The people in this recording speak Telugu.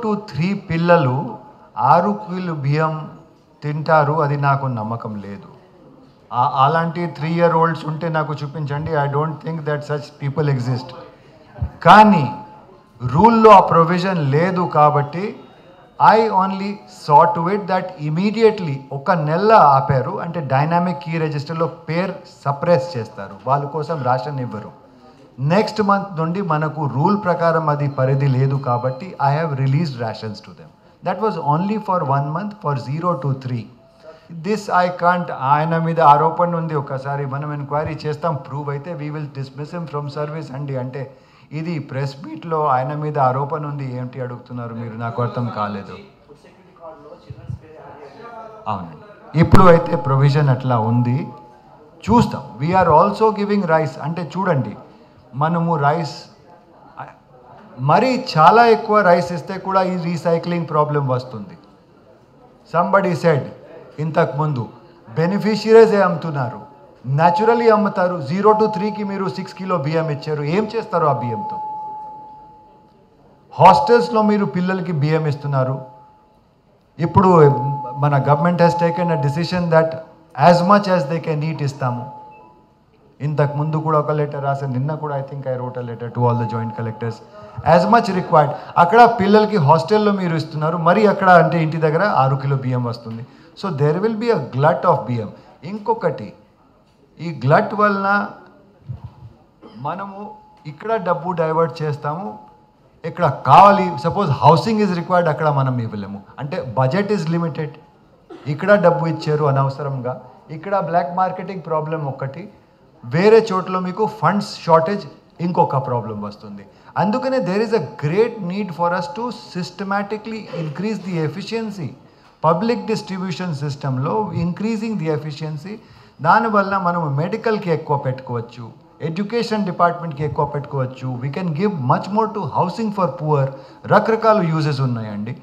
to 3 పిల్లలు 6 కిలో బియ్యం తింటారు అది నాకు నమ్మకం లేదు. అలాంటి 3-year-olds ఉంటే నాకు చూపించండి. I don't think that such people exist. కానీ రూల్లో ఆ ప్రొవిజన్ లేదు కాబట్టి I only saw to it that immediately ఒక నెల ఆపారు. అంటే డైనామిక్ కీ రిజిస్టర్లో పేరు సప్రెస్ చేస్తారు, వాళ్ళ కోసం రేషన్ ఇవ్వరు. నెక్స్ట్ మంత్ నుండి మనకు రూల్ ప్రకారం అది పరిధి లేదు కాబట్టి I have released rations to them. That was only for 1 month for 0 to 3. This I can't. ఆయన మీద ఆరోపణ ఉంది, ఒకసారి మనం ఎంక్వైరీ చేస్తాం, ప్రూవ్ అయితే we will dismiss him from service అండి. అంటే ఇది ప్రెస్ మీట్లో ఆయన మీద ఆరోపణ ఉంది, ఏంటి అడుగుతున్నారు మీరు, నాకు అర్థం కాలేదు. అవునండి, ఇప్పుడు అయితే ప్రొవిజన్ అట్లా ఉంది, చూస్తాం. We are also giving rice. అంటే చూడండి, మనము రైస్ మరీ చాలా ఎక్కువ రైస్ ఇస్తే కూడా ఈ రీసైక్లింగ్ ప్రాబ్లం వస్తుంది. సంబడి సెడ్ ఇంతకుముందు బెనిఫిషియరీసే అమ్ముతున్నారు, న్యాచురలీ అమ్ముతారు. 0 to 3కి మీరు 6 కిలో బియ్యం ఇచ్చారు, ఏం చేస్తారు ఆ బియ్యంతో? హాస్టల్స్లో మీరు పిల్లలకి బియ్యం ఇస్తున్నారు. ఇప్పుడు మన government has taken a decision that as much as they can eat ఇస్తాము. ఇంతకు ముందు కూడా ఒక లెటర్ రాశాను, నిన్న కూడా I think I wrote a letter to all the joint collectors. As much required. అక్కడ పిల్లలకి హాస్టల్లో మీరు ఇస్తున్నారు, మరి అక్కడ అంటే ఇంటి దగ్గర 6 కిలో బియ్యం వస్తుంది. So there will be a glut of బియ్యం. ఇంకొకటి, ఈ గ్లట్ వలన మనము ఇక్కడ డబ్బు డైవర్ట్ చేస్తాము, ఇక్కడ కావాలి. సపోజ్ హౌసింగ్ ఈజ్ రిక్వైర్డ్, అక్కడ మనం ఇవ్వలేము. అంటే బడ్జెట్ ఈజ్ లిమిటెడ్. ఇక్కడ డబ్బు ఇచ్చారు అనవసరంగా, ఇక్కడ బ్లాక్ మార్కెటింగ్ ప్రాబ్లం ఒకటి, వేరే చోట్ల మీకు ఫండ్స్ షార్టేజ్ ఇంకొక ప్రాబ్లం వస్తుంది. అందుకనే there is a great need for us to systematically increase the efficiency. Public distribution సిస్టంలో ఇంక్రీజింగ్ ది ఎఫిషియన్సీ. దానివల్ల మనం మెడికల్కి ఎక్కువ పెట్టుకోవచ్చు, ఎడ్యుకేషన్ డిపార్ట్మెంట్కి ఎక్కువ పెట్టుకోవచ్చు. We can give much more to housing for poor. రకరకాల యూజెస్ ఉన్నాయండి.